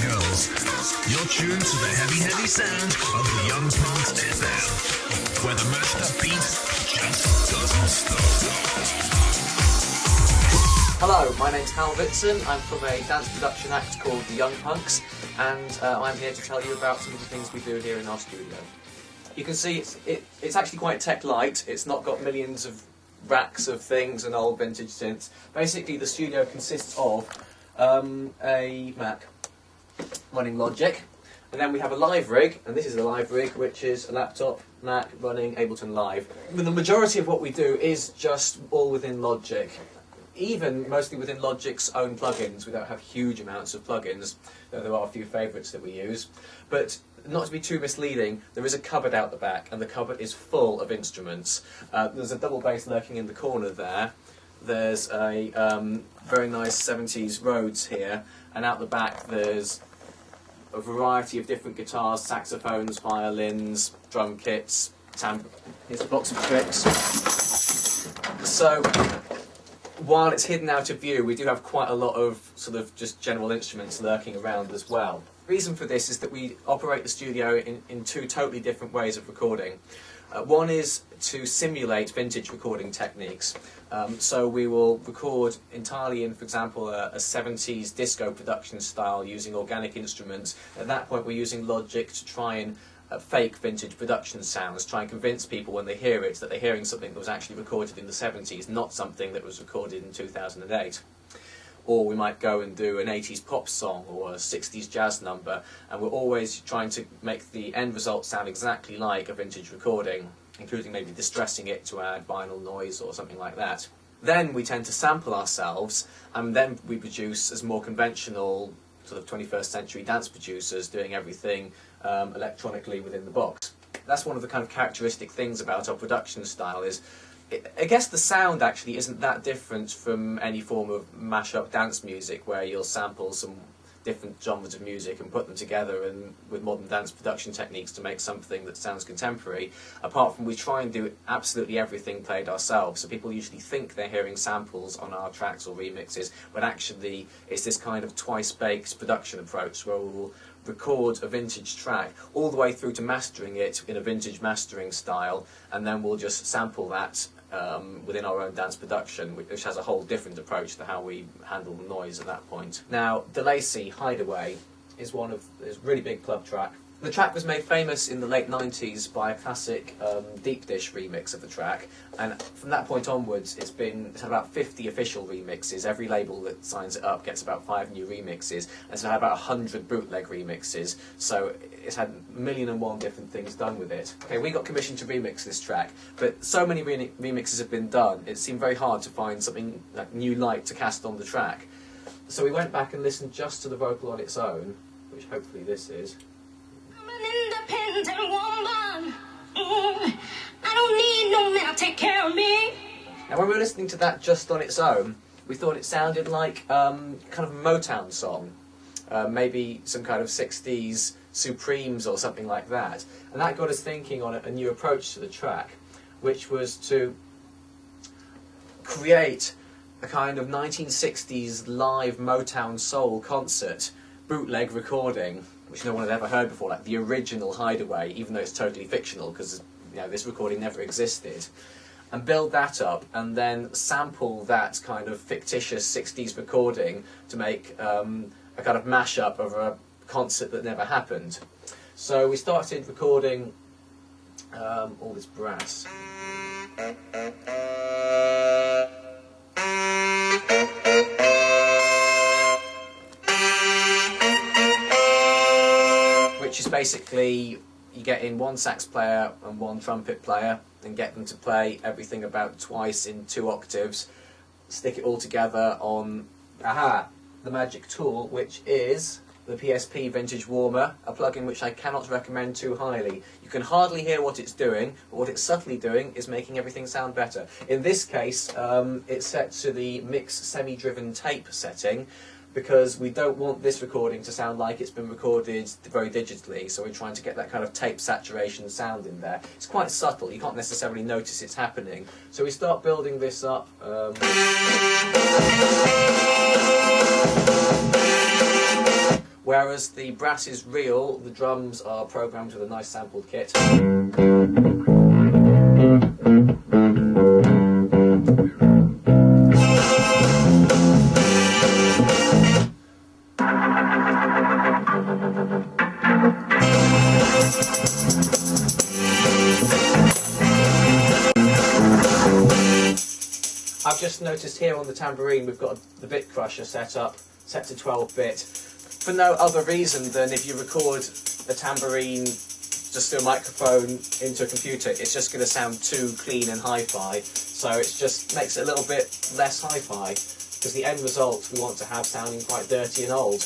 girls. You're tuned to the heavy, heavy sound of the Young Punx FM, where the mashed up beat just doesn't stop. Hello, my name's Hal Ritson. I'm from a dance production act called the Young Punx, and I'm here to tell you about some of the things we do here in our studio. You can see it's actually quite tech light. It's not got millions of racks of things and old vintage synths. Basically, the studio consists of a Mac running Logic, and then we have a live rig, and this is a live rig, which is a laptop Mac running Ableton Live. But the majority of what we do is just all within Logic. Even mostly within Logic's own plugins. We don't have huge amounts of plugins, though there are a few favourites that we use. But not to be too misleading, there is a cupboard out the back, and the cupboard is full of instruments. There's a double bass lurking in the corner there. There's a very nice 70s Rhodes here, and out the back there's a variety of different guitars, saxophones, violins, drum kits, here's a box of tricks. So, while it's hidden out of view, we do have quite a lot of sort of just general instruments lurking around as well. The reason for this is that we operate the studio in two totally different ways of recording. One is to simulate vintage recording techniques. So we will record entirely in, for example, a 70s disco production style using organic instruments. At that point we're using Logic to try and fake vintage production sounds, try and convince people when they hear it that they're hearing something that was actually recorded in the 70s, not something that was recorded in 2008. Or we might go and do an 80s pop song or a 60s jazz number, and we're always trying to make the end result sound exactly like a vintage recording, including maybe distressing it to add vinyl noise or something like that. Then we tend to sample ourselves, and then we produce as more conventional sort of 21st century dance producers, doing everything electronically within the box. That's one of the kind of characteristic things about our production style is, I guess the sound actually isn't that different from any form of mash-up dance music where you'll sample some different genres of music and put them together and with modern dance production techniques to make something that sounds contemporary, apart from we try and do absolutely everything played ourselves. So people usually think they're hearing samples on our tracks or remixes, but actually it's this kind of twice-baked production approach where we'll record a vintage track all the way through to mastering it in a vintage mastering style, and then we'll just sample that within our own dance production, which has a whole different approach to how we handle the noise at that point. Now, DeLacy Hideaway is one of this really big club track. The track was made famous in the late 90s by a classic Deep Dish remix of the track, and from that point onwards it's had about 50 official remixes. Every label that signs it up gets about 5 new remixes, and it's had about 100 bootleg remixes, so it's had 1,000,001 different things done with it. Okay, we got commissioned to remix this track, but so many remixes have been done, it seemed very hard to find something like new light to cast on the track. So we went back and listened just to the vocal on its own, which hopefully this is. Independent woman. I don't need no man to take care of me. Now when we were listening to that just on its own, we thought it sounded like kind of a Motown song, maybe some kind of 60s Supremes or something like that, and that got us thinking on a new approach to the track, which was to create a kind of 1960s live Motown soul concert bootleg recording, which no one had ever heard before, like the original Hideaway, even though it's totally fictional because this recording never existed, and build that up and then sample that kind of fictitious 60s recording to make a kind of mashup of a concert that never happened. So we started recording all this brass. Which is basically, you get in one sax player and one trumpet player and get them to play everything about twice in 2 octaves, stick it all together on, the magic tool, which is the PSP Vintage Warmer, a plugin which I cannot recommend too highly. You can hardly hear what it's doing, but what it's subtly doing is making everything sound better. In this case, it's set to the mix semi-driven tape setting, because we don't want this recording to sound like it's been recorded very digitally, so we're trying to get that kind of tape saturation sound in there. It's quite subtle, you can't necessarily notice it's happening. So we start building this up. Whereas the brass is real, the drums are programmed with a nice sampled kit. I've just noticed here on the tambourine we've got the bit crusher set to 12-bit for no other reason than if you record a tambourine just through a microphone into a computer, it's just going to sound too clean and hi-fi, so it just makes it a little bit less hi-fi, because the end result we want to have sounding quite dirty and old.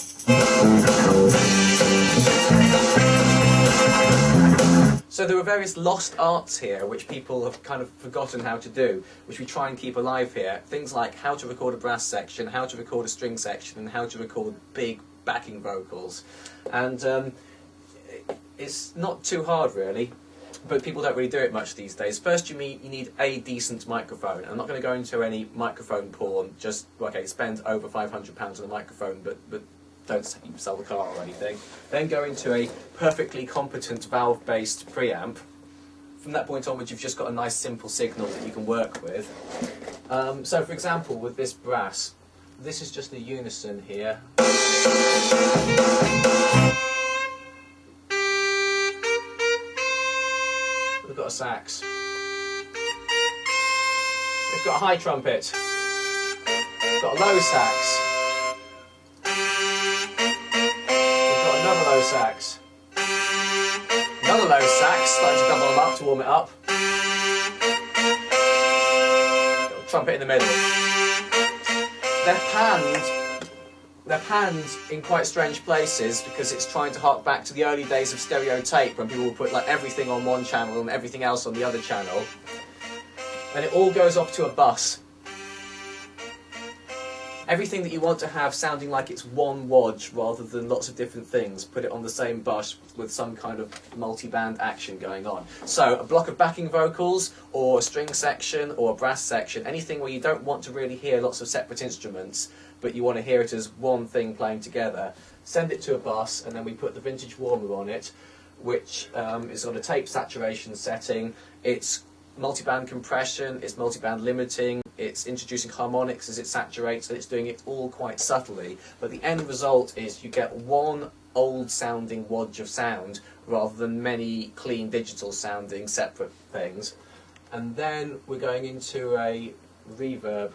So there are various lost arts here which people have kind of forgotten how to do, which we try and keep alive here. Things like how to record a brass section, how to record a string section, and how to record big backing vocals. And it's not too hard really, but people don't really do it much these days. First you need a decent microphone. I'm not going to go into any microphone porn, just, okay, spend over £500 on a microphone, but don't sell the car or anything. Then go into a perfectly competent valve-based preamp. From that point onwards, you've just got a nice simple signal that you can work with. So for example, with this brass, this is just a unison here. We've got a sax. We've got a high trumpet. We've got a low sax. Another low sax. Another low sax, starting to double them up to warm it up. Got a trumpet in the middle. They're panned in quite strange places because it's trying to hark back to the early days of stereo tape when people would put like everything on one channel and everything else on the other channel. And it all goes off to a bus. Everything that you want to have sounding like it's one wodge rather than lots of different things, put it on the same bus with some kind of multi-band action going on. So a block of backing vocals, or a string section, or a brass section, anything where you don't want to really hear lots of separate instruments, but you want to hear it as one thing playing together, send it to a bus, and then we put the vintage warmer on it, which is on a tape saturation setting. It's multi-band compression, it's multi-band limiting, it's introducing harmonics as it saturates, and it's doing it all quite subtly. But the end result is you get one old-sounding wodge of sound rather than many clean digital-sounding separate things. And then we're going into a reverb.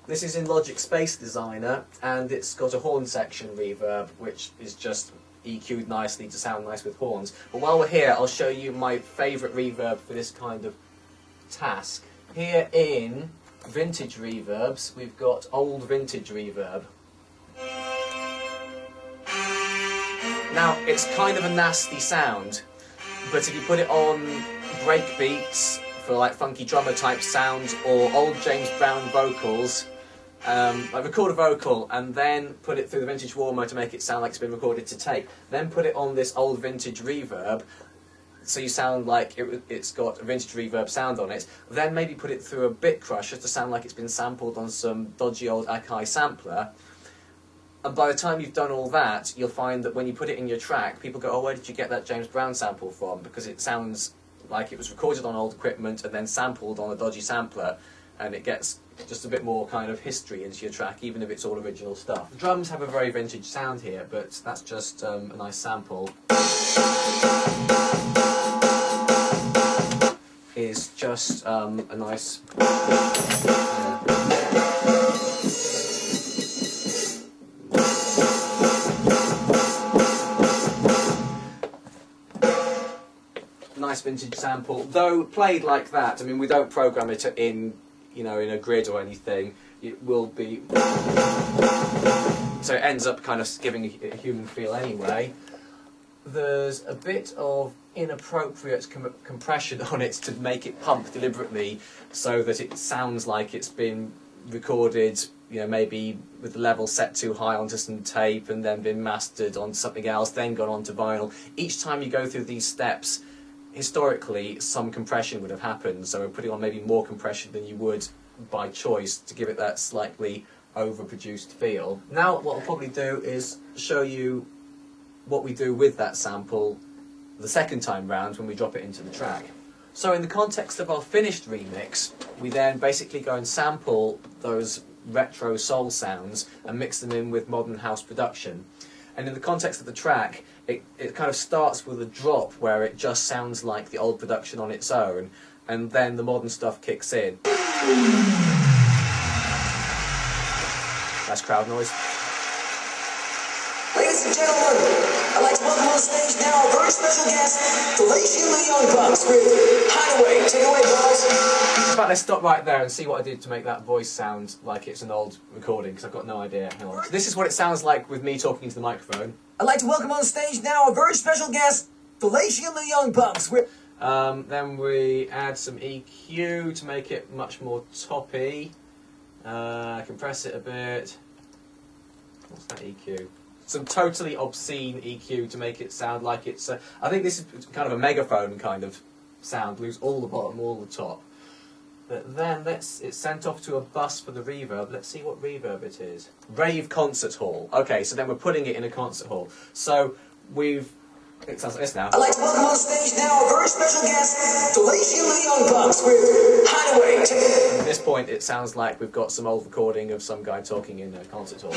This is in Logic Space Designer, and it's got a horn section reverb, which is just EQ'd nicely to sound nice with horns. But while we're here, I'll show you my favourite reverb for this kind of task. Here in vintage reverbs, we've got old vintage reverb. Now, it's kind of a nasty sound, but if you put it on breakbeats for like funky drummer type sounds or old James Brown vocals, like record a vocal and then put it through the vintage warmer to make it sound like it's been recorded to tape. Then put it on this old vintage reverb, so you sound like it's got a vintage reverb sound on it. Then maybe put it through a bit crusher to sound like it's been sampled on some dodgy old Akai sampler. And by the time you've done all that, you'll find that when you put it in your track, people go, oh, where did you get that James Brown sample from? Because it sounds like it was recorded on old equipment and then sampled on a dodgy sampler, and it gets just a bit more kind of history into your track, even if it's all original stuff. The drums have a very vintage sound here, but that's just a nice sample. Is just a nice... nice vintage sample, though played like that. I mean, we don't program it in, you know, in a grid or anything. It will be, so it ends up kind of giving a human feel anyway. There's a bit of inappropriate compression on it to make it pump deliberately, so that it sounds like it's been recorded, you know, maybe with the level set too high onto some tape and then been mastered on something else, then gone onto vinyl. Each time you go through these steps, historically some compression would have happened, so we're putting on maybe more compression than you would by choice to give it that slightly overproduced feel. Now what I'll probably do is show you what we do with that sample the second time round when we drop it into the track. So in the context of our finished remix, we then basically go and sample those retro soul sounds and mix them in with modern house production. And in the context of the track, it kind of starts with a drop where it just sounds like the old production on its own, and then the modern stuff kicks in. That's crowd noise. Ladies and gentlemen, I'd like to welcome on stage now a very special guest, the Young Punx with Hideaway. Take it away, boys. In fact, let's stop right there and see what I did to make that voice sound like it's an old recording, because I've got no idea. Hang on. So this is what it sounds like with me talking into the microphone. I'd like to welcome on stage now a very special guest, the Young Punx with... Then we add some EQ to make it much more toppy. Compress it a bit. What's that EQ? Some totally obscene EQ to make it sound like it's... I think this is kind of a megaphone kind of sound. Lose all the bottom, all the top. But then it's sent off to a bus for the reverb. Let's see what reverb it is. Rave concert hall. Okay, so then we're putting it in a concert hall. So it sounds like this now. I'd like to welcome on stage now a very special guest, the Young Punx with Hideaway. At this point, it sounds like we've got some old recording of some guy talking in a concert hall.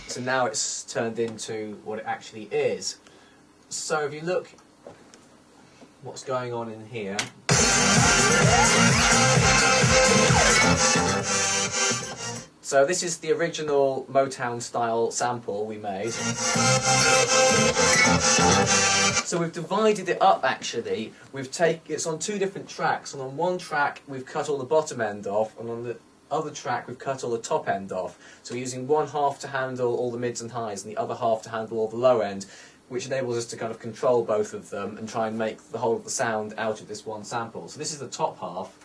So now it's turned into what it actually is. So if you look what's going on in here. So this is the original Motown style sample we made. So we've divided it up actually. It's on two different tracks, and on one track we've cut all the bottom end off, and on the other track we've cut all the top end off. So we're using one half to handle all the mids and highs and the other half to handle all the low end, which enables us to kind of control both of them and try and make the whole of the sound out of this one sample. So this is the top half.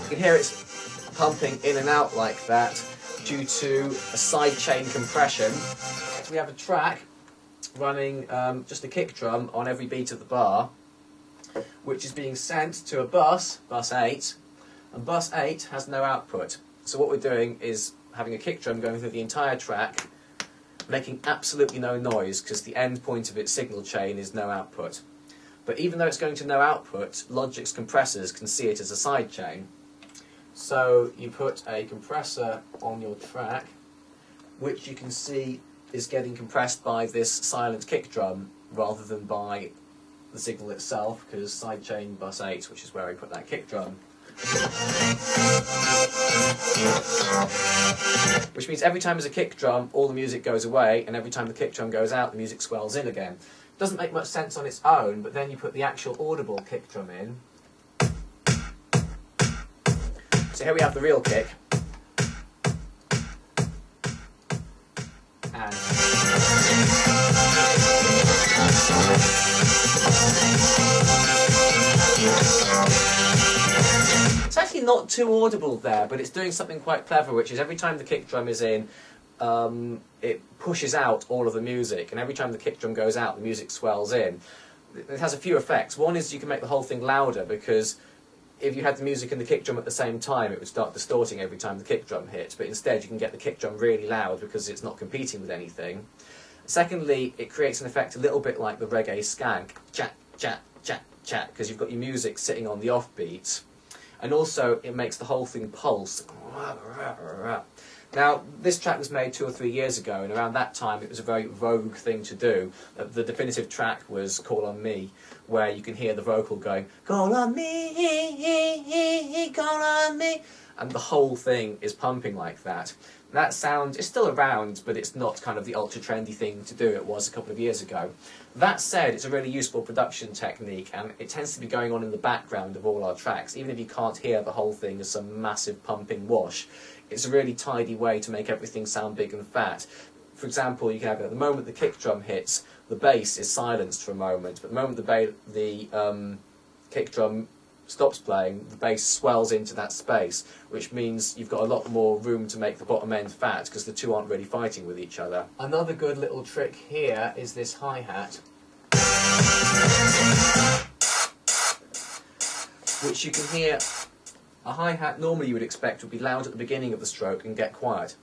You can hear it's pumping in and out like that due to a sidechain compression. So we have a track running just a kick drum on every beat of the bar, which is being sent to a bus 8, and bus 8 has no output. So what we're doing is having a kick drum going through the entire track, making absolutely no noise because the end point of its signal chain is no output. But even though it's going to no output, Logic's compressors can see it as a side chain. So you put a compressor on your track, which you can see is getting compressed by this silent kick drum rather than by the signal itself, because sidechain bus 8, which is where we put that kick drum. Which means every time there's a kick drum, all the music goes away, and every time the kick drum goes out, the music swells in again. Doesn't make much sense on its own, but then you put the actual audible kick drum in. So here we have the real kick. And it's actually not too audible there, but it's doing something quite clever, which is every time the kick drum is in, it pushes out all of the music, and every time the kick drum goes out, the music swells in. It has a few effects. One is you can make the whole thing louder, because if you had the music and the kick drum at the same time, it would start distorting every time the kick drum hit, but instead you can get the kick drum really loud because it's not competing with anything. Secondly, it creates an effect a little bit like the reggae skank. Chat, chat, chat, chat because you've got your music sitting on the offbeat, and also it makes the whole thing pulse. Now, this track was made 2 or 3 years ago, and around that time it was a very vogue thing to do. The definitive track was Call on Me, where you can hear the vocal going, call on me, call on me, and the whole thing is pumping like that. That sound is still around, but it's not kind of the ultra trendy thing to do. It was a couple of years ago. That said, it's a really useful production technique, and it tends to be going on in the background of all our tracks, even if you can't hear the whole thing as some massive pumping wash. It's a really tidy way to make everything sound big and fat. For example, you can have, at the moment the kick drum hits, the bass is silenced for a moment, but the moment the kick drum stops playing, the bass swells into that space, which means you've got a lot more room to make the bottom end fat, because the two aren't really fighting with each other. Another good little trick here is this hi-hat, which you can hear. A hi-hat normally you would expect would be loud at the beginning of the stroke and get quiet.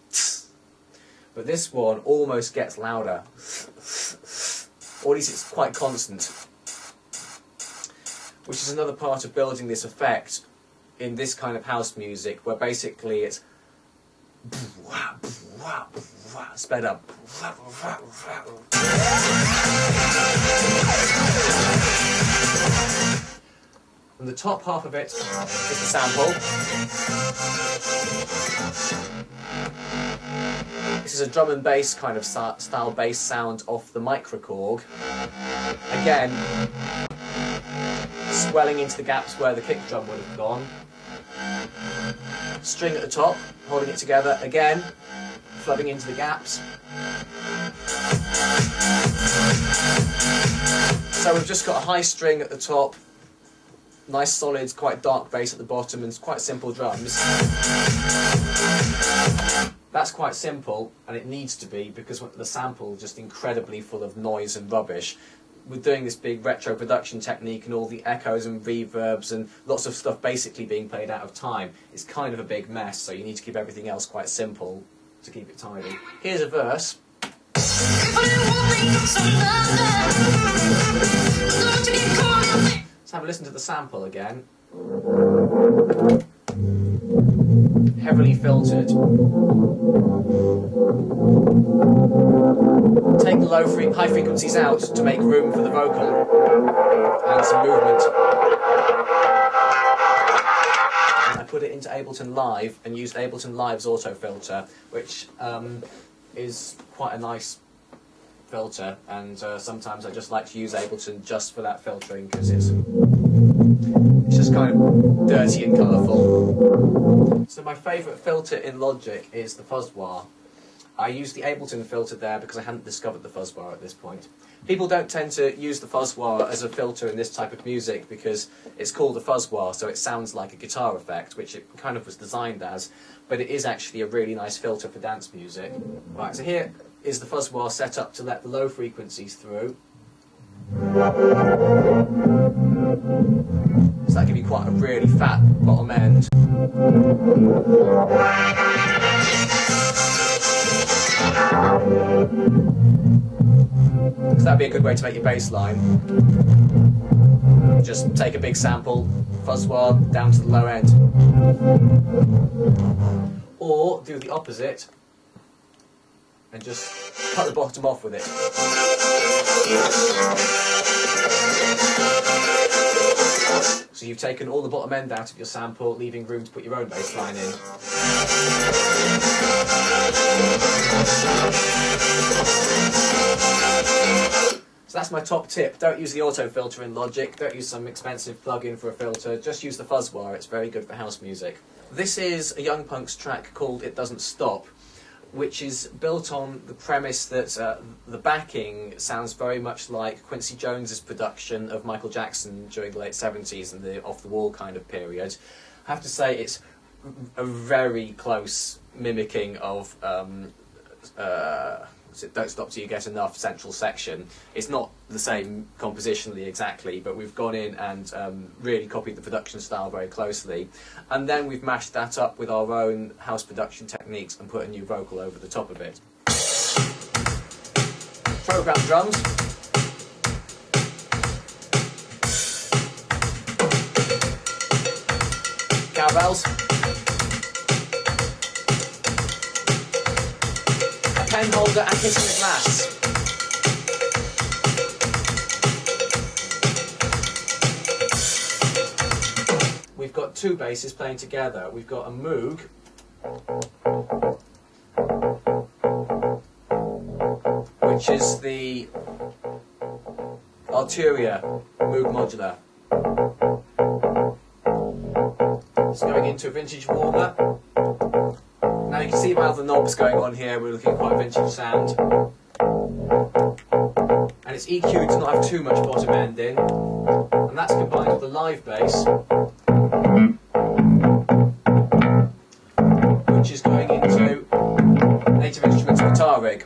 But this one almost gets louder. Or at least it's quite constant. Which is another part of building this effect in this kind of house music, where basically it's sped up. And the top half of it is the sample. This is a drum and bass kind of style bass sound off the microkorg. Again, swelling into the gaps where the kick drum would have gone. String at the top, holding it together again, flooding into the gaps. So we've just got a high string at the top, nice solid, quite dark bass at the bottom, and quite simple drums. That's quite simple, and it needs to be, because the sample is just incredibly full of noise and rubbish. With doing this big retro production technique and all the echoes and reverbs and lots of stuff basically being played out of time, it's kind of a big mess, so you need to keep everything else quite simple to keep it tidy. Here's a verse. Let's have a listen to the sample again. Heavily filtered. Take the high frequencies out to make room for the vocal and some movement. And I put it into Ableton Live and used Ableton Live's auto filter, which is quite a nice filter, and sometimes I just like to use Ableton just for that filtering, because it's just kind of dirty and colourful. So my favourite filter in Logic is the fuzz-wah. I use the Ableton filter there because I hadn't discovered the fuzz-wah at this point. People don't tend to use the fuzz-wah as a filter in this type of music because it's called a fuzz-wah, so it sounds like a guitar effect, which it kind of was designed as, but it is actually a really nice filter for dance music. Right, so here is the fuzz-wah set up to let the low frequencies through. So that gives you quite a really fat bottom end. So that'd be a good way to make your bass line. Just take a big sample, fuzz-wah down to the low end. Or do the opposite and just cut the bottom off with it. So you've taken all the bottom end out of your sample, leaving room to put your own bass line in. So that's my top tip. Don't use the auto filter in Logic, don't use some expensive plug-in for a filter, just use the fuzz-wah, it's very good for house music. This is a Young Punx track called It Doesn't Stop, which is built on the premise that the backing sounds very much like Quincy Jones's production of Michael Jackson during the late 70s and the off-the-wall kind of period. I have to say it's a very close mimicking of Don't Stop Till You Get Enough central section. It's not the same compositionally exactly, but we've gone in and really copied the production style very closely, and then we've mashed that up with our own house production techniques and put a new vocal over the top of it. Program drums. swells. A pen holder and hitting the glass. We've got two basses playing together. We've got a Moog, which is the Arturia Moog modular. It's going into a vintage warmer. Now you can see by the knobs going on here, we're looking at quite a vintage sound. And it's EQ'd to not have too much bottom end in. And that's combined with the live bass, which is going into Native Instruments guitar rig.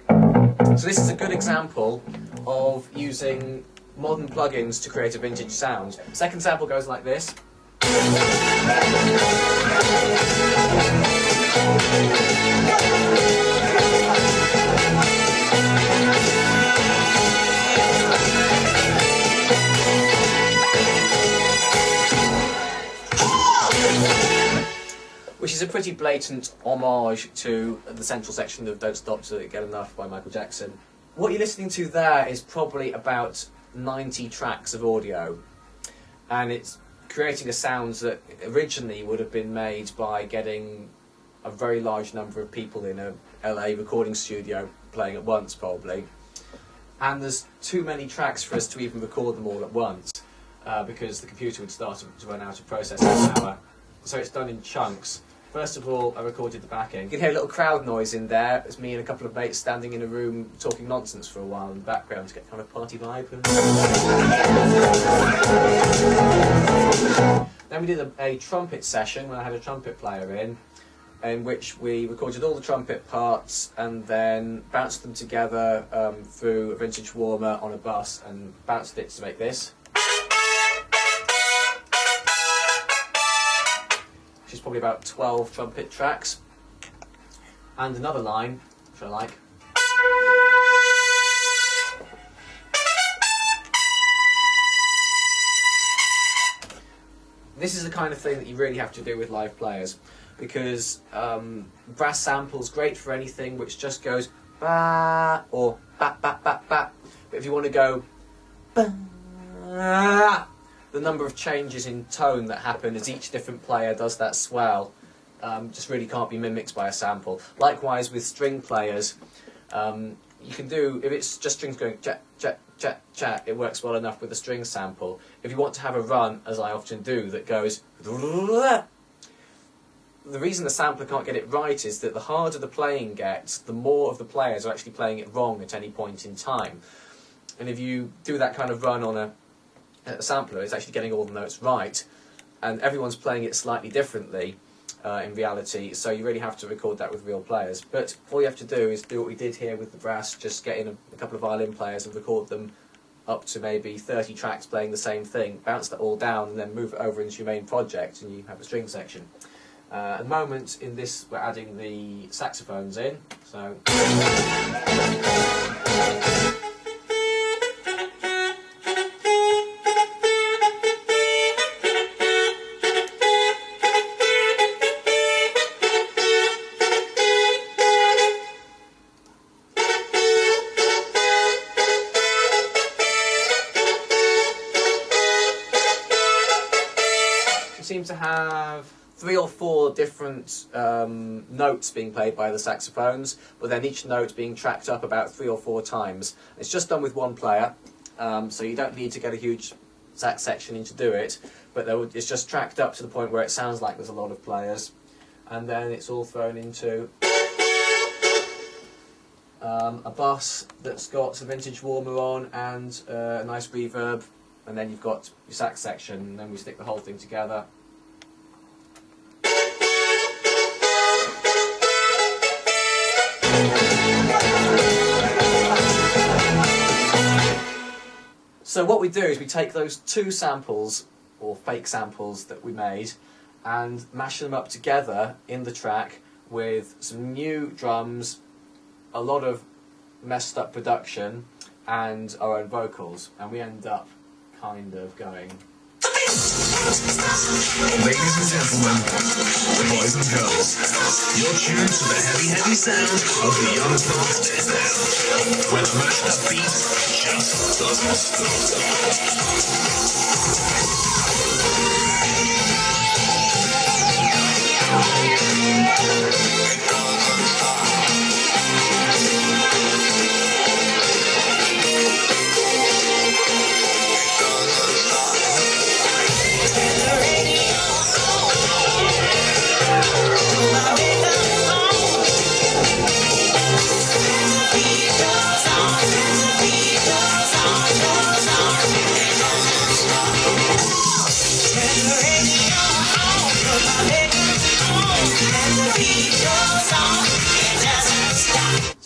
So this is a good example of using modern plugins to create a vintage sound. Second sample goes like this. Which is a pretty blatant homage to the central section of Don't Stop Till You Get Enough by Michael Jackson. What you're listening to there is probably about 90 tracks of audio, and it's creating a sound that originally would have been made by getting a very large number of people in a LA recording studio playing at once, probably. And there's too many tracks for us to even record them all at once, because the computer would start to run out of processing power. So it's done in chunks. First of all, I recorded the backing. You can hear a little crowd noise in there. It's me and a couple of mates standing in a room talking nonsense for a while in the background to get kind of party vibe. Then we did a trumpet session when I had a trumpet player in which we recorded all the trumpet parts and then bounced them together through a vintage warmer on a bus and bounced it to make this. Which is probably about 12 trumpet tracks. And another line, which I like. This is the kind of thing that you really have to do with live players, because brass sample's great for anything which just goes ba or ba ba ba ba. But if you want to go ba, the number of changes in tone that happen as each different player does that swell just really can't be mimicked by a sample. Likewise with string players, you can do, if it's just strings going chat, chat, chat, chat, it works well enough with a string sample. If you want to have a run, as I often do, that goes the reason the sampler can't get it right is that the harder the playing gets, the more of the players are actually playing it wrong at any point in time. And if you do that kind of run on a sampler, it's actually getting all the notes right, and everyone's playing it slightly differently in reality, so you really have to record that with real players. But all you have to do is do what we did here with the brass, just get in a couple of violin players and record them up to maybe 30 tracks playing the same thing, bounce that all down and then move it over into your main project and you have a string section. At the moment in this we're adding the saxophones in, so seem to have 3 or 4 different notes being played by the saxophones, but then each note being tracked up about 3 or 4 times. It's just done with one player, so you don't need to get a huge sax section in to do it, but it's just tracked up to the point where it sounds like there's a lot of players, and then it's all thrown into a bus that's got some vintage warmer on and a nice reverb, and then you've got your sax section, and then we stick the whole thing together. So what we do is we take those 2 samples, or fake samples that we made, and mash them up together in the track with some new drums, a lot of messed up production, and our own vocals, and we end up kind of going Ladies and gentlemen, boys and girls, you're tuned to the heavy, heavy sound of the Young Punx FM, where the mashed up beat just doesn't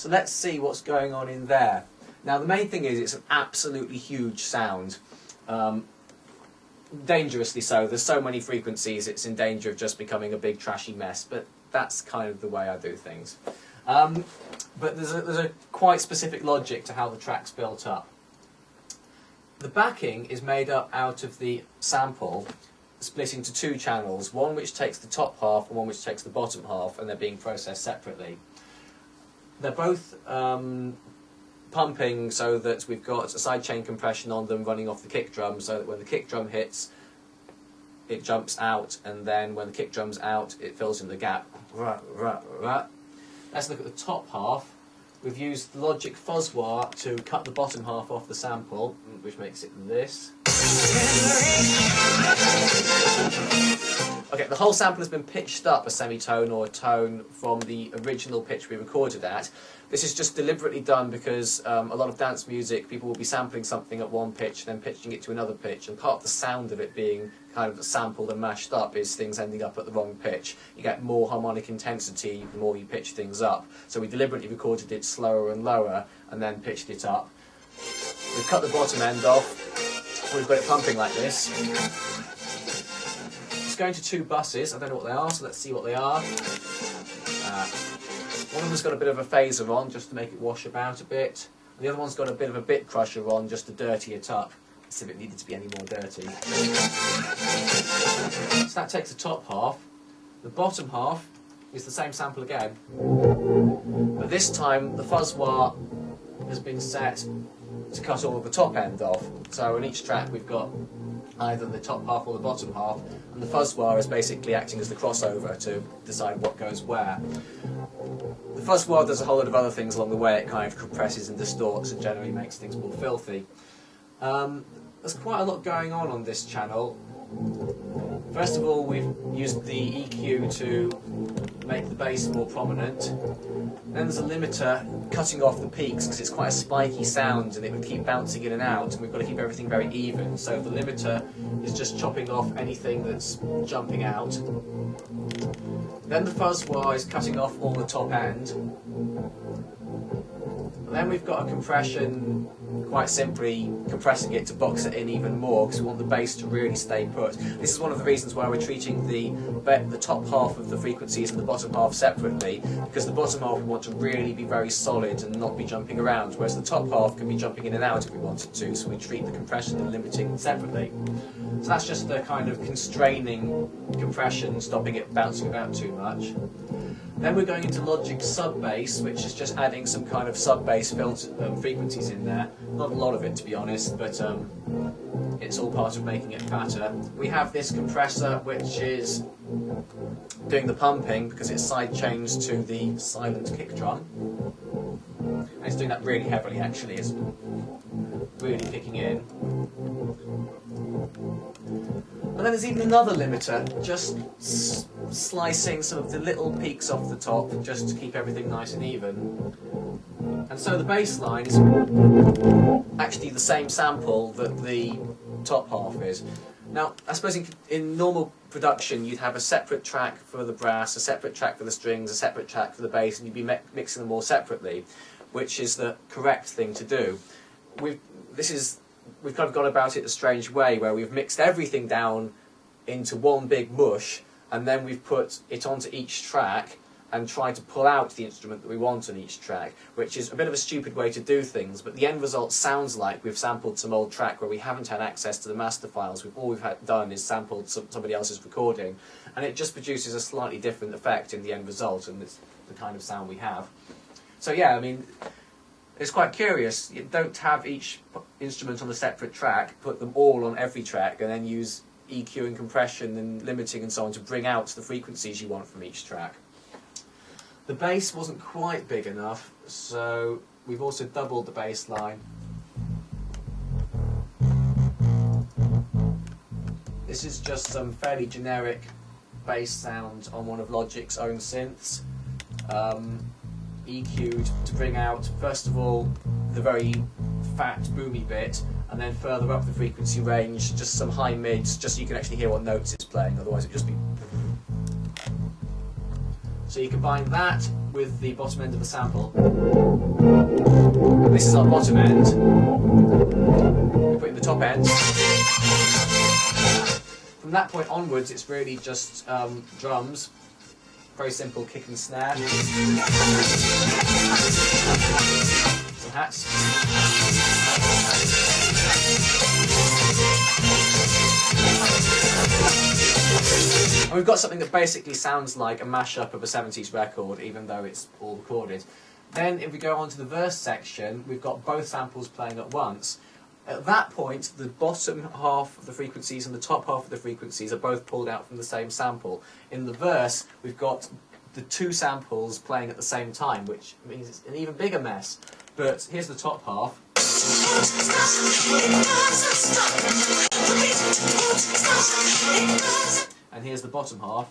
So let's see what's going on in there. Now the main thing is it's an absolutely huge sound. Dangerously so. There's so many frequencies it's in danger of just becoming a big trashy mess, but that's kind of the way I do things. But there's a quite specific logic to how the track's built up. The backing is made up out of the sample split into two channels, one which takes the top half and one which takes the bottom half, and they're being processed separately. They're both pumping so that we've got a sidechain compression on them running off the kick drum, so that when the kick drum hits, it jumps out, and then when the kick drum's out, it fills in the gap. Let's look at the top half. We've used the Logic fuzz wire to cut the bottom half off the sample, which makes it this. Okay, the whole sample has been pitched up a semitone or a tone from the original pitch we recorded at. This is just deliberately done because a lot of dance music, people will be sampling something at one pitch, then pitching it to another pitch, and part of the sound of it being kind of sampled and mashed up is things ending up at the wrong pitch. You get more harmonic intensity the more you pitch things up. So we deliberately recorded it slower and lower, and then pitched it up. We've cut the bottom end off. We've got it pumping like this. It's going to two buses. I don't know what they are, so let's see what they are. One of them's got a bit of a phaser on, just to make it wash about a bit. And the other one's got a bit of a bit crusher on, just to dirty it up. As if it needed to be any more dirty. So that takes the top half. The bottom half is the same sample again. But this time, the fuzz wire has been set to cut all of the top end off. So in each track we've got either the top half or the bottom half, and the fuzz wire is basically acting as the crossover to decide what goes where. The fuzz wire does a whole lot of other things along the way. It kind of compresses and distorts and generally makes things more filthy. There's quite a lot going on this channel. First of all, we've used the EQ to make the bass more prominent. Then there's a limiter cutting off the peaks because it's quite a spiky sound and it would keep bouncing in and out, and we've got to keep everything very even. So the limiter is just chopping off anything that's jumping out. Then the fuzz wire is cutting off all the top end. And then we've got a compression, quite simply compressing it to box it in even more because we want the bass to really stay put. This is one of the reasons why we're treating the top half of the frequencies and the bottom half separately, because the bottom half we want to really be very solid and not be jumping around, whereas the top half can be jumping in and out if we wanted to, so we treat the compression and limiting separately. So that's just the kind of constraining compression, stopping it bouncing about too much. Then we're going into Logic sub-bass, which is just adding some kind of sub-bass filter frequencies in there. Not a lot of it, to be honest, but it's all part of making it fatter. We have this compressor, which is doing the pumping because it's side changed to the silent kick drum. And it's doing that really heavily, actually. It's really kicking in. And then there's even another limiter, just slicing some of the little peaks off the top just to keep everything nice and even. And so the bass line is actually the same sample that the top half is. Now, I suppose in normal production you'd have a separate track for the brass, a separate track for the strings, a separate track for the bass, and you'd be mixing them all separately, which is the correct thing to do. We've kind of gone about it a strange way, where we've mixed everything down into one big mush, and then we've put it onto each track, and try to pull out the instrument that we want on each track, which is a bit of a stupid way to do things, but the end result sounds like we've sampled some old track where we haven't had access to the master files. All we've done is sampled somebody else's recording, and it just produces a slightly different effect in the end result, and it's the kind of sound we have. So yeah, I mean, it's quite curious. You don't have each instrument on a separate track, put them all on every track, and then use EQ and compression and limiting and so on to bring out the frequencies you want from each track. The bass wasn't quite big enough, so we've also doubled the bass line. This is just some fairly generic bass sound on one of Logic's own synths, EQ'd to bring out, first of all, the very fat, boomy bit, and then further up the frequency range, just some high mids, just so you can actually hear what notes it's playing, otherwise it would just be... So you combine that with the bottom end of the sample. This is our bottom end. We put in the top end. From that point onwards, it's really just drums. Very simple kick and snare. Some hats. And we've got something that basically sounds like a mashup of a 70s record, even though it's all recorded. Then if we go on to the verse section, we've got both samples playing at once. At that point, the bottom half of the frequencies and the top half of the frequencies are both pulled out from the same sample. In the verse, we've got the two samples playing at the same time, which means it's an even bigger mess. But here's the top half. And here's the bottom half,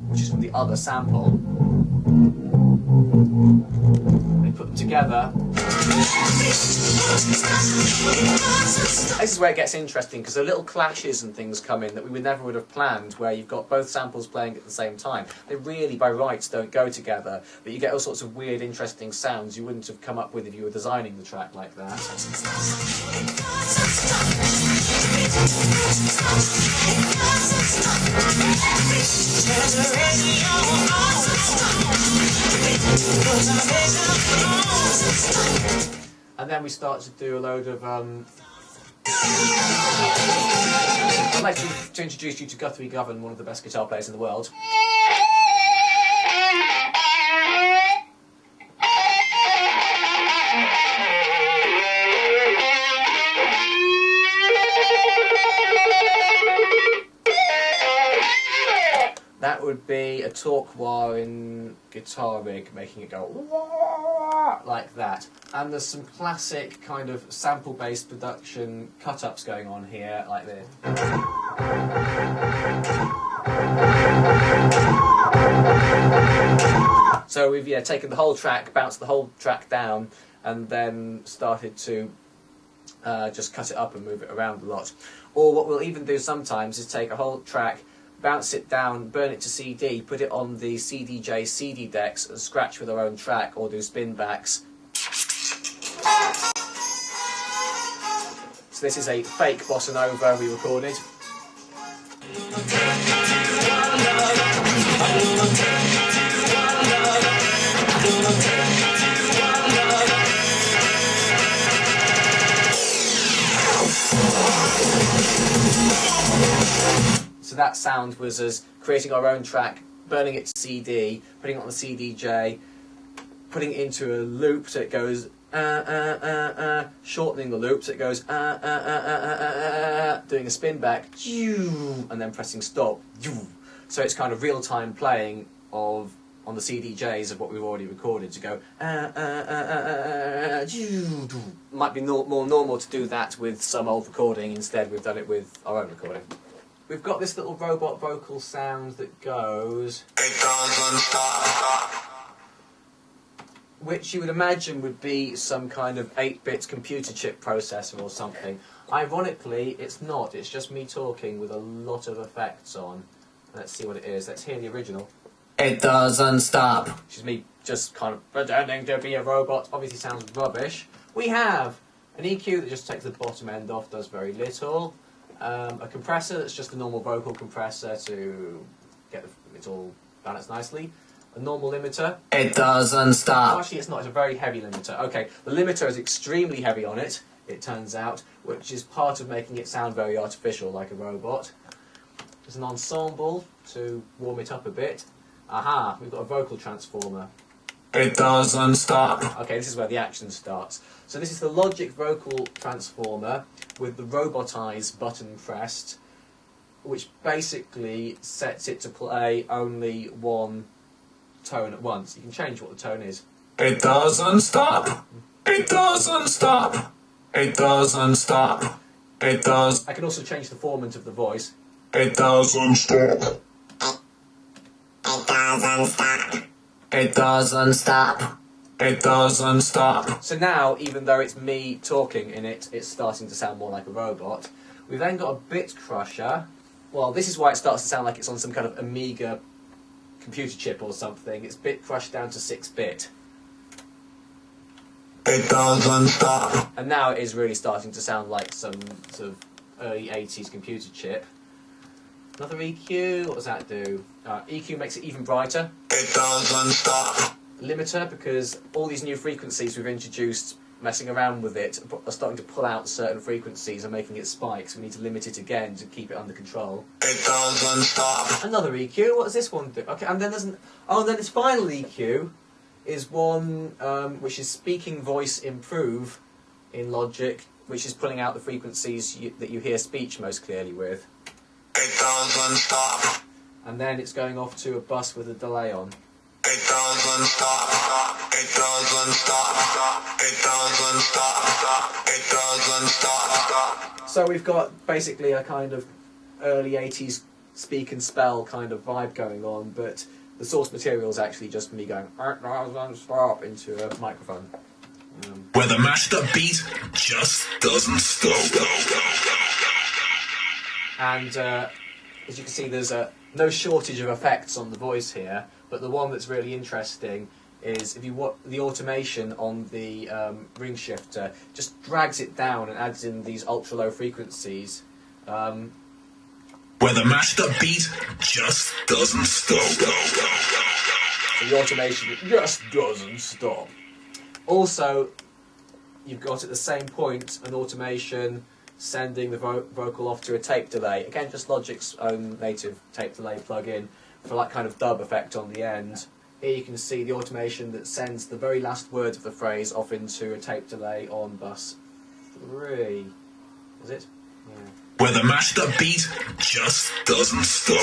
which is from the other sample. They put them together. This is where it gets interesting, because the little clashes and things come in that we never would have planned, where you've got both samples playing at the same time. They really, by rights, don't go together, but you get all sorts of weird, interesting sounds you wouldn't have come up with if you were designing the track like that. And then we start to do a load of... I'd like to introduce you to Guthrie Govan, one of the best guitar players in the world. That would be a torque wah in guitar rig, making it go wah, like that. And there's some classic kind of sample-based production cut-ups going on here, like this. So we've taken the whole track, bounced the whole track down, and then started to just cut it up and move it around a lot. Or what we'll even do sometimes is take a whole track, bounce it down, burn it to CD, put it on the CDJ CD decks and scratch with our own track, or do spin backs. So this is a fake bossa nova we recorded. So that sound was us creating our own track, burning it to CD, putting it on the CDJ, putting it into a loop so it goes shortening the loop so it goes doing a spin back, and then pressing stop. So it's kind of real-time playing of on the CDJs of what we've already recorded to go. Might be more normal to do that with some old recording. Instead, we've done it with our own recording. We've got this little robot vocal sound that goes, which you would imagine would be some kind of 8-bit computer chip processor or something. Ironically, it's not. It's just me talking with a lot of effects on. Let's see what it is. Let's hear the original. It doesn't stop. Which is me just kind of pretending to be a robot. Obviously sounds rubbish. We have an EQ that just takes the bottom end off, does very little. A compressor that's just a normal vocal compressor to get it all balanced nicely. a normal limiter. It doesn't Oh, stop. actually, it's not. It's a very heavy limiter. Okay, the limiter is extremely heavy on it, it turns out, which is part of making it sound very artificial, like a robot. There's an ensemble to warm it up a bit. Aha, we've got a vocal transformer. It doesn't stop. Okay, this is where the action starts. So this is the Logic vocal transformer with the robotized button pressed, which basically sets it to play only one tone at once. You can change what the tone is. It doesn't stop. It doesn't stop. It doesn't stop. It does. I can also change the formant of the voice. It doesn't stop. It doesn't stop. It doesn't stop. It doesn't stop. So now, even though it's me talking in it, it's starting to sound more like a robot. We've then got a bit crusher. Well, this is why it starts to sound like it's on some kind of Amiga computer chip or something. It's bit crushed down to 6-bit. It doesn't stop. And now it is really starting to sound like some sort of early 80s computer chip. Another EQ, what does that do? EQ makes it even brighter. It doesn't stop. Limiter, because all these new frequencies we've introduced messing around with it are starting to pull out certain frequencies and making it spike, so we need to limit it again to keep it under control. It doesn't stop. Another EQ, what does this one do? Okay, and then there's an... Oh, and then its final EQ is one which is speaking voice improve in Logic, which is pulling out the frequencies that you hear speech most clearly with. It doesn't stop. And then it's going off to a bus with a delay on. It doesn't stop. It doesn't stop. It doesn't stop. It doesn't stop. So we've got basically a kind of early 80s speak and spell kind of vibe going on, but the source material is actually just me going "It doesn't stop" into a microphone. Where the master beat just doesn't stop. And as you can see, there's no shortage of effects on the voice here, but the one that's really interesting is if you watch the automation on the ring shifter, just drags it down and adds in these ultra low frequencies. Where the master beat just doesn't stop. So the automation just doesn't stop. Also, you've got at the same point an automation sending the vocal off to a tape delay. Again, just Logic's own native tape delay plugin for that kind of dub effect on the end. Here you can see the automation that sends the very last word of the phrase off into a tape delay on bus 3. Is it? Yeah. Where the master beat just doesn't stop.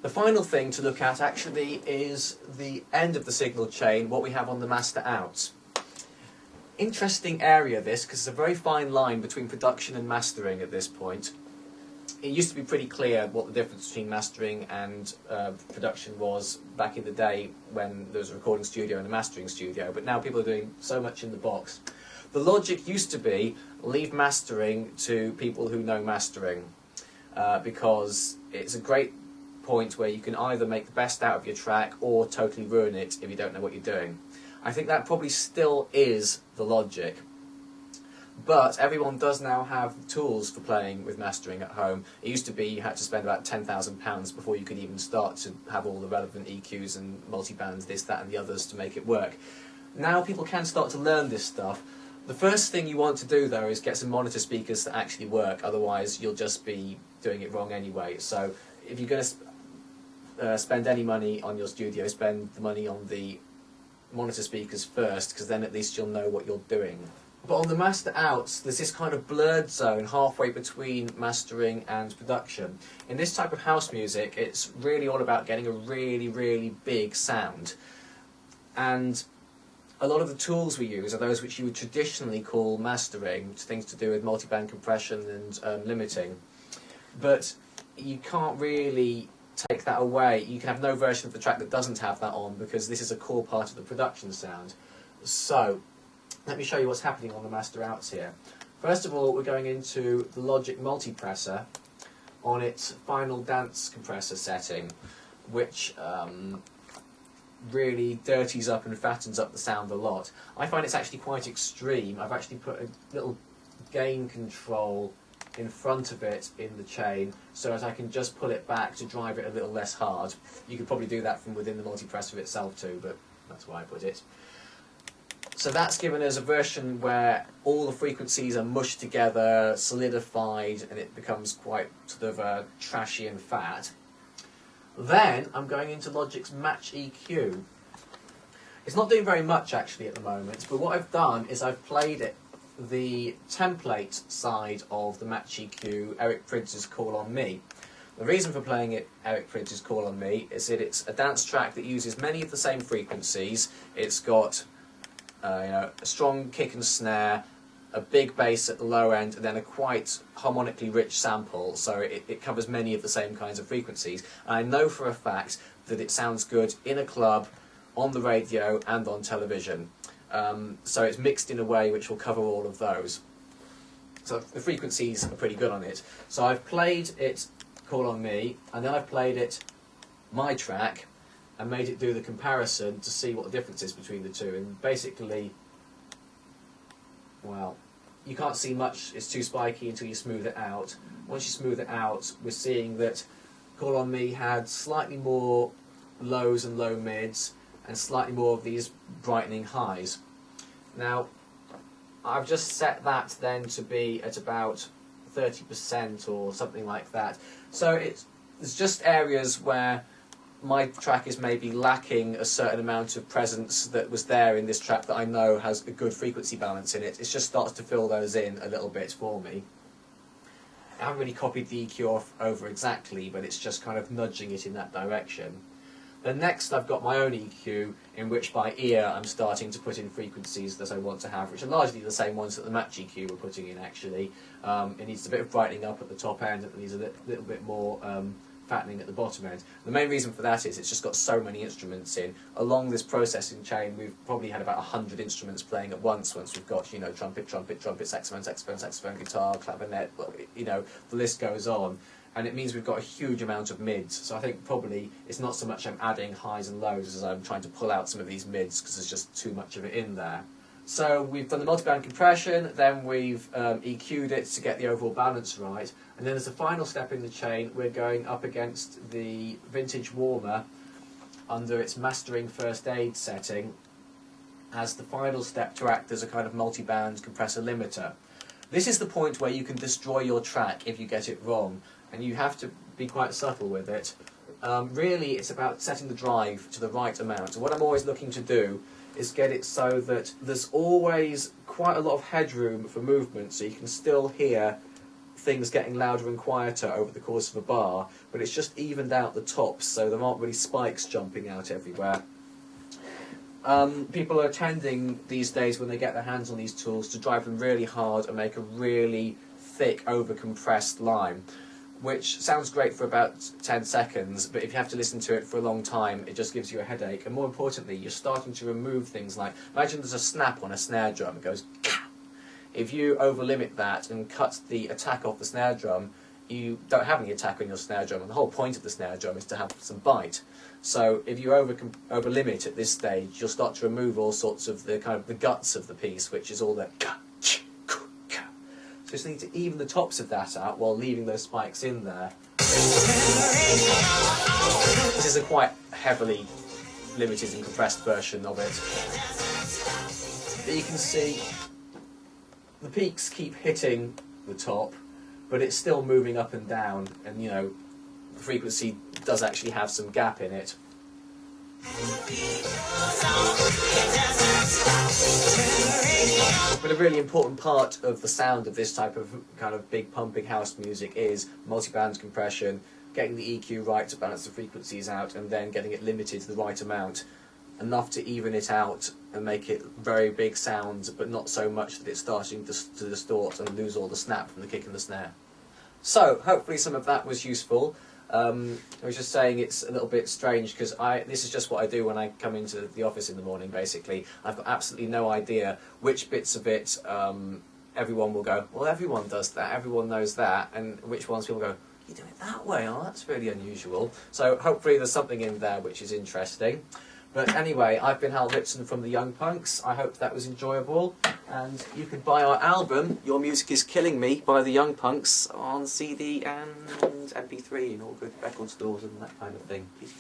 The final thing to look at actually is the end of the signal chain, what we have on the master out. Interesting area this, because it's a very fine line between production and mastering at this point. It used to be pretty clear what the difference between mastering and production was back in the day when there was a recording studio and a mastering studio, but now people are doing so much in the box. The logic used to be leave mastering to people who know mastering, because it's a great point where you can either make the best out of your track or totally ruin it if you don't know what you're doing. I think that probably still is the logic. But everyone does now have tools for playing with mastering at home. It used to be you had to spend about £10,000 before you could even start to have all the relevant EQs and multibands, this, that and the others to make it work. Now people can start to learn this stuff. The first thing you want to do though is get some monitor speakers that actually work, otherwise you'll just be doing it wrong anyway. So if you're going to spend any money on your studio, spend the money on the monitor speakers first, because then at least you'll know what you're doing. But on the master outs, there's this kind of blurred zone halfway between mastering and production. In this type of house music, it's really all about getting a really, really big sound. And a lot of the tools we use are those which you would traditionally call mastering, things to do with multiband compression and limiting. But you can't really take that away. You can have no version of the track that doesn't have that on, because this is a core part of the production sound. So let me show you what's happening on the master outs here. First of all, we're going into the Logic multipressor on its final dance compressor setting, which really dirties up and fattens up the sound a lot. I find it's actually quite extreme. I've actually put a little gain control in front of it in the chain so that I can just pull it back to drive it a little less hard. You could probably do that from within the multipressor itself too, but that's why I put it. So that's given us a version where all the frequencies are mushed together, solidified, and it becomes quite sort of trashy and fat. Then I'm going into Logic's Match EQ. It's not doing very much actually at the moment, but what I've done is I've played it the template side of the Match EQ, Eric Prince's Call on Me. The reason for playing it, Eric Prince's Call on Me, is that it's a dance track that uses many of the same frequencies. It's got a strong kick and snare, a big bass at the low end, and then a quite harmonically rich sample, so it covers many of the same kinds of frequencies. And I know for a fact that it sounds good in a club, on the radio, and on television. So it's mixed in a way which will cover all of those. So the frequencies are pretty good on it. So I've played it, Call on Me, and then I've played it, my track, and made it do the comparison to see what the difference is between the two. And basically, well, you can't see much, it's too spiky until you smooth it out. Once you smooth it out, we're seeing that Call on Me had slightly more lows and low mids, and slightly more of these brightening highs. Now, I've just set that then to be at about 30% or something like that. So there's just areas where my track is maybe lacking a certain amount of presence that was there in this track that I know has a good frequency balance in it. It just starts to fill those in a little bit for me. I haven't really copied the EQ over exactly, but it's just kind of nudging it in that direction. Then next I've got my own EQ, in which by ear I'm starting to put in frequencies that I want to have, which are largely the same ones that the Match EQ we're putting in actually. It needs a bit of brightening up at the top end, it needs a little bit more fattening at the bottom end. The main reason for that is it's just got so many instruments in. Along this processing chain we've probably had about 100 instruments playing at once we've got, trumpet, saxophone, guitar, clarinet, the list goes on. And it means we've got a huge amount of mids. So I think probably it's not so much I'm adding highs and lows as I'm trying to pull out some of these mids because there's just too much of it in there. So we've done the multiband compression, then we've EQ'd it to get the overall balance right, and then as a final step in the chain we're going up against the vintage warmer under its mastering first aid setting as the final step to act as a kind of multiband compressor limiter. This is the point where you can destroy your track if you get it wrong, and you have to be quite subtle with it. Really it's about setting the drive to the right amount, and what I'm always looking to do is get it so that there's always quite a lot of headroom for movement, so you can still hear things getting louder and quieter over the course of a bar, but it's just evened out the tops so there aren't really spikes jumping out everywhere. People are tending these days when they get their hands on these tools to drive them really hard and make a really thick over-compressed line, which sounds great for about 10 seconds, but if you have to listen to it for a long time, it just gives you a headache. And more importantly, you're starting to remove things like, imagine there's a snap on a snare drum, it goes ka. If you over-limit that and cut the attack off the snare drum, you don't have any attack on your snare drum, and the whole point of the snare drum is to have some bite. So if you over-limit at this stage, you'll start to remove all sorts of the kind of the guts of the piece, which is all the ka. So you just need to even the tops of that out while leaving those spikes in there. This is a quite heavily limited and compressed version of it. But you can see the peaks keep hitting the top, but it's still moving up and down, and the frequency does actually have some gap in it. But a really important part of the sound of this type of kind of big pumping house music is multiband compression, getting the EQ right to balance the frequencies out, and then getting it limited to the right amount, enough to even it out and make it very big sounds, but not so much that it's starting to distort and lose all the snap from the kick and the snare. So hopefully some of that was useful. I was just saying it's a little bit strange because this is just what I do when I come into the office in the morning, basically. I've got absolutely no idea which bits of it everyone will go, well, everyone does that, everyone knows that, and which ones people go, you do it that way, oh, that's really unusual. So hopefully there's something in there which is interesting. But anyway, I've been Hal Ritson from the Young Punx. I hope that was enjoyable, And you can buy our album, Your Music Is Killing Me, by the Young Punx, on CD and MP3 in all good record stores and that kind of thing. Peace.